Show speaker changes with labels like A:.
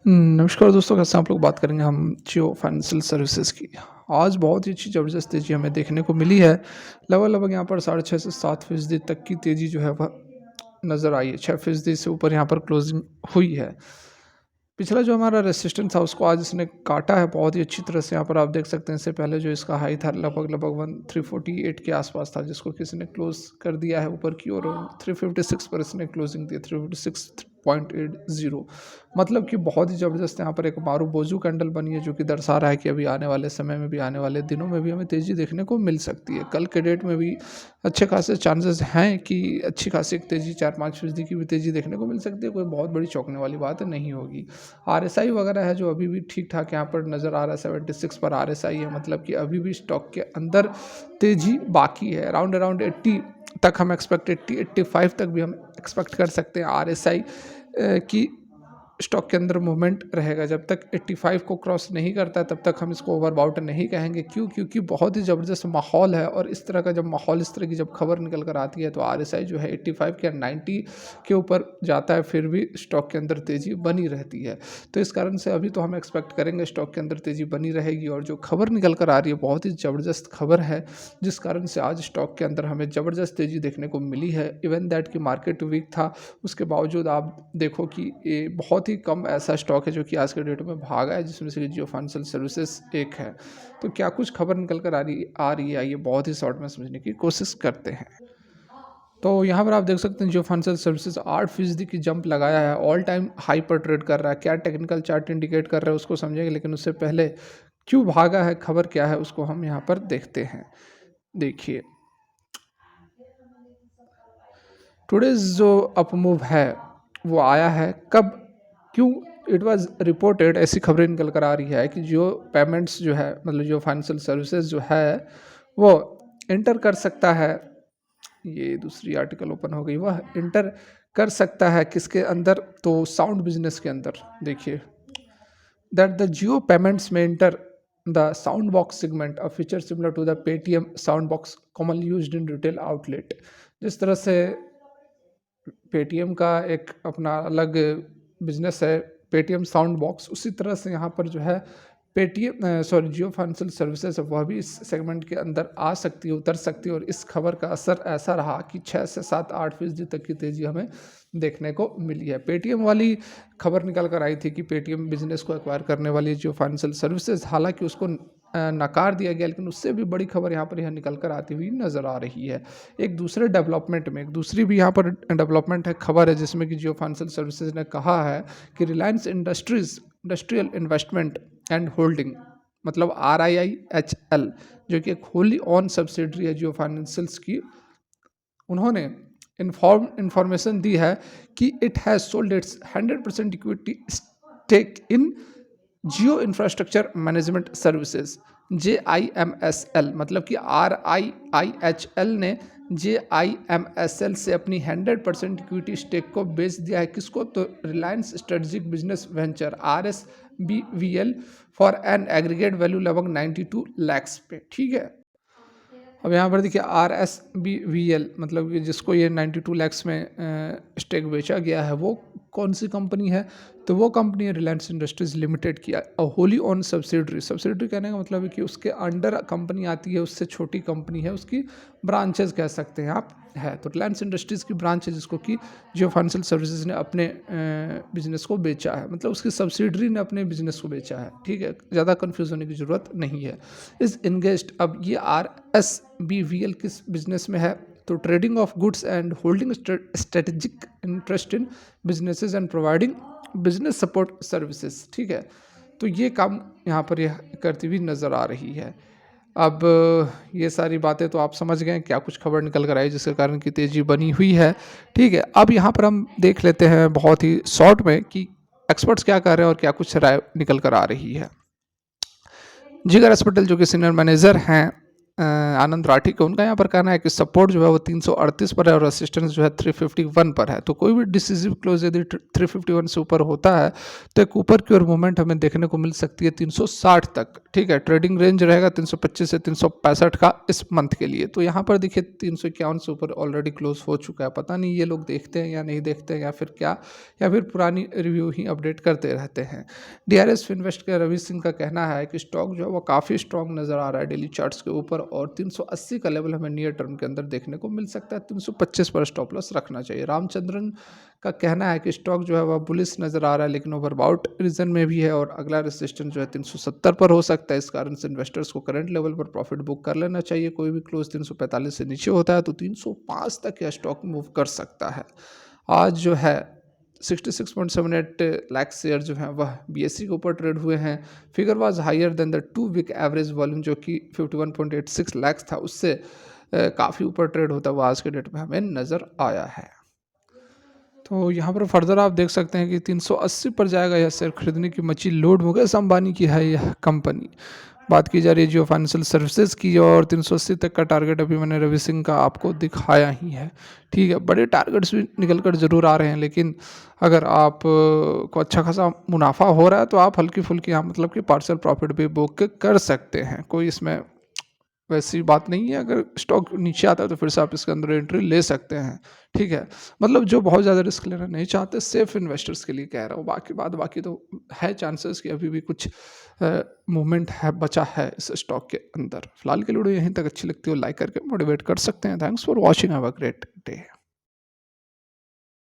A: नमस्कार दोस्तों, कैसे हैं आप लोग। बात करेंगे हम जियो फाइनेंशियल सर्विसेज की। आज बहुत ही अच्छी ज़बरदस्त तेज़ी हमें देखने को मिली है। लगभग यहाँ पर 6.5 से 7% तक की तेज़ी जो है वह नज़र आई है। 6% से ऊपर यहाँ पर क्लोजिंग हुई है। पिछला जो हमारा रेसिस्टेंस था उसको आज इसने काटा है बहुत ही अच्छी तरह से। यहाँ पर आप देख सकते हैं, इससे पहले जो इसका हाई था लगभग 348 के आसपास था, जिसको किसी ने क्लोज कर दिया है ऊपर की ओर। 356 पर इसने क्लोजिंग दी, 356.80। मतलब कि बहुत ही ज़बरदस्त यहाँ पर एक मारू बोझू कैंडल बनी है, जो कि दर्शा रहा है कि अभी आने वाले समय में भी, आने वाले दिनों में भी हमें तेज़ी देखने को मिल सकती है। कल के डेट में भी अच्छे खासे चांसेस हैं कि अच्छी खासी एक तेज़ी 4-5% की भी तेज़ी देखने को मिल सकती है। कोई बहुत बड़ी चौंकने वाली बात नहीं होगी। आरएसआई वगैरह है जो अभी भी ठीक ठाक यहाँ पर नज़र आ रहा है। 76 पर आरएसआई है, मतलब कि अभी भी स्टॉक के अंदर तेज़ी बाकी है। अराउंड 80 तक हम एक्सपेक्ट 80-85 तक भी हम एक्सपेक्ट कर सकते हैं आरएसआई की स्टॉक के अंदर मूवमेंट रहेगा। जब तक 85 को क्रॉस नहीं करता तब तक हम इसको ओवरबाउट नहीं कहेंगे। क्यों? क्योंकि बहुत ही ज़बरदस्त माहौल है, और इस तरह का जब माहौल, इस तरह की जब खबर निकल कर आती है तो आरएसआई जो है 85 के 90 के ऊपर जाता है, फिर भी स्टॉक के अंदर तेज़ी बनी रहती है। तो इस कारण से अभी तो हम एक्सपेक्ट करेंगे स्टॉक के अंदर तेज़ी बनी रहेगी। और जो खबर निकल कर आ रही है बहुत ही ज़बरदस्त खबर है, जिस कारण से आज स्टॉक के अंदर हमें ज़बरदस्त तेज़ी देखने को मिली है। इवन दैट कि मार्केट वीक था, उसके बावजूद आप देखो कि ये बहुत ही कम ऐसा स्टॉक है जो कि आज के डेट में भागा है, जिसमें से जियो फाइनेंशियल सर्विसेज एक है। तो क्या कुछ खबर निकल कर आ रही है, आइए बहुत ही शॉर्ट में समझने की कोशिश करते हैं। तो यहाँ पर आप देख सकते हैं जियो फाइनेंशियल सर्विसेज 8% की जंप लगाया है, ऑल टाइम हाई पर ट्रेड कर रहा है। क्या टेक्निकल चार्ट इंडिकेट कर रहा है उसको समझेंगे, लेकिन उससे पहले क्यों भागा है, खबर क्या है, उसको हम यहाँ पर देखते हैं। देखिए, टुडेज जो अपमूव है वो आया है कब, क्यों? इट वाज रिपोर्टेड, ऐसी खबरें निकल कर आ रही है कि जो पेमेंट्स जो है, मतलब जो फाइनेंशियल सर्विसेज जो है वो इंटर कर सकता है। ये दूसरी आर्टिकल ओपन हो गई, वह इंटर कर सकता है किसके अंदर, तो साउंड बिजनेस के अंदर। देखिए, दैट द जियो पेमेंट्स में enter the sound box segment, a feature similar to the Paytm sound box commonly used in retail outlet. जिस तरह से पेटीएम का एक अपना अलग बिजनेस है, पेटीएम साउंड बॉक्स, उसी तरह से यहाँ पर जो है पेटीएम सॉरी जियो फाइनेंशियल सर्विसेज वह भी इस सेगमेंट के अंदर आ सकती है, उतर सकती है। और इस खबर का असर ऐसा रहा कि 6 से 7-8% तक की तेज़ी हमें देखने को मिली है। पेटीएम वाली खबर निकल कर आई थी कि पेटीएम बिजनेस को एक्वायर करने वाली जियो फाइनेंशियल सर्विसेज, हालांकि उसको नकार दिया गया, लेकिन उससे भी बड़ी खबर यहाँ पर निकल कर आती हुई नज़र आ रही है। एक दूसरे डेवलपमेंट में, एक दूसरी भी यहाँ पर डेवलपमेंट है, खबर है, जिसमें कि जियो फाइनेंशियल सर्विसेज ने कहा है कि Reliance industrial investment and holding, मतलब RIIHL, जो कि एक होली ऑन सब्सिडरी है जियो फाइनेंशियल्स की, उन्होंने इंफॉर्मेशन दी है कि it has sold its 100% equity stake in Jio infrastructure management services, JIMSL। मतलब कि RIIHL ने JIMSL से अपनी 100% इक्विटी स्टेक को बेच दिया है। किसको? तो Reliance strategic business venture RSBVL for an aggregate value लगभग 92 लैक्स पे। ठीक है, अब यहाँ पर देखिए RSBVL, मतलब कि जिसको ये 92 लैक्स में स्टेक बेचा गया है, वो कौन सी कंपनी है? तो वो कंपनी है रिलायंस इंडस्ट्रीज लिमिटेड की, होली ऑन सब्सिडरी। सब्सिडरी कहने का मतलब है कि उसके अंडर कंपनी आती है, उससे छोटी कंपनी है, उसकी ब्रांचेज कह सकते हैं आप, है। तो रिलायंस इंडस्ट्रीज़ की ब्रांच है, जिसको कि जियो फाइनेंशियल सर्विसेज ने अपने बिजनेस को बेचा है, मतलब उसकी सब्सिडरी ने अपने बिजनेस को बेचा है। ठीक है, ज़्यादा कन्फ्यूज होने की ज़रूरत नहीं है। इस इंगेज्ड, अब ये RSBVL किस बिजनेस में है? तो trading of goods and holding strategic interest in businesses and providing business support services. ठीक है, तो ये काम यहाँ पर यह करती हुई नज़र आ रही है। अब ये सारी बातें तो आप समझ गए क्या कुछ खबर निकल कर आई जिसके कारण की तेज़ी बनी हुई है। ठीक है, अब यहाँ पर हम देख लेते हैं बहुत ही शॉर्ट में कि एक्सपर्ट्स क्या कर रहे हैं और क्या कुछ राय निकल कर आ रही है। जिगर हॉस्पिटल जो कि सीनियर मैनेजर हैं आनंद राठी का उनका यहाँ पर कहना है कि सपोर्ट जो है वो 338 पर है और रेसिस्टेंस जो है 351 पर है। तो कोई भी डिसिसिव क्लोज यदि 351 से ऊपर होता है तो एक ऊपर की ओर मूवमेंट हमें देखने को मिल सकती है 360 तक। ठीक है, ट्रेडिंग रेंज रहेगा 325 से 365 का इस मंथ के लिए। तो यहाँ पर देखिए 351 से ऊपर ऑलरेडी क्लोज हो चुका है। पता नहीं ये लोग देखते हैं या नहीं देखते हैं या फिर क्या, या फिर पुरानी रिव्यू ही अपडेट करते रहते हैं। DRS फिनवेस्ट के रवि सिंह का कहना है कि स्टॉक जो है वो काफ़ी स्ट्रॉन्ग नज़र आ रहा है डेली चार्ट्स के ऊपर, और 380 का लेवल हमें नियर टर्म के अंदर देखने को मिल सकता है। 325 पर स्टॉप लॉस रखना चाहिए। रामचंद्रन का कहना है कि स्टॉक जो है वह बुलिश नज़र आ रहा है लेकिन ओवरबाउट रीजन में भी है, और अगला रेजिस्टेंस जो है 370 पर हो सकता है। इस कारण से इन्वेस्टर्स को करंट लेवल पर प्रॉफिट बुक कर लेना चाहिए। कोई भी क्लोज 345 से नीचे होता है तो 305 तक यह स्टॉक मूव कर सकता है। आज जो है 66.78 लाख शेयर जो हैं वह BSE के ऊपर ट्रेड हुए हैं। Figure was higher than the 2 week average volume जो कि 51.86 लाख था, उससे काफ़ी ऊपर ट्रेड होता हुआ आज के डेट में हमें नज़र आया है। तो यहाँ पर फर्दर आप देख सकते हैं कि 380 पर जाएगा यह शेयर खरीदने की मची लोड मुकेश अंबानी की है यह कंपनी। बात की जा रही है जियो फाइनेंशियल सर्विसेज की, और 380 तक का टारगेट अभी मैंने रवि सिंह का आपको दिखाया ही है। ठीक है, बड़े टारगेट्स भी निकल कर ज़रूर आ रहे हैं, लेकिन अगर आप को अच्छा खासा मुनाफा हो रहा है तो आप हल्की फुल्की यहाँ मतलब कि पार्शियल प्रॉफिट भी बुक कर सकते हैं। कोई इसमें वैसी बात नहीं है। अगर स्टॉक नीचे आता है तो फिर से आप इसके अंदर एंट्री ले सकते हैं। ठीक है, मतलब जो बहुत ज़्यादा रिस्क लेना नहीं चाहते, सेफ इन्वेस्टर्स के लिए कह रहा हूँ। बाकी तो है चांसेस कि अभी भी कुछ मूवमेंट है, बचा है इस स्टॉक के अंदर। फिलहाल के लिए वीडियो यहीं तक अच्छी लगती है लाइक करके मोटिवेट कर सकते हैं। Thanks for watching, have a great day.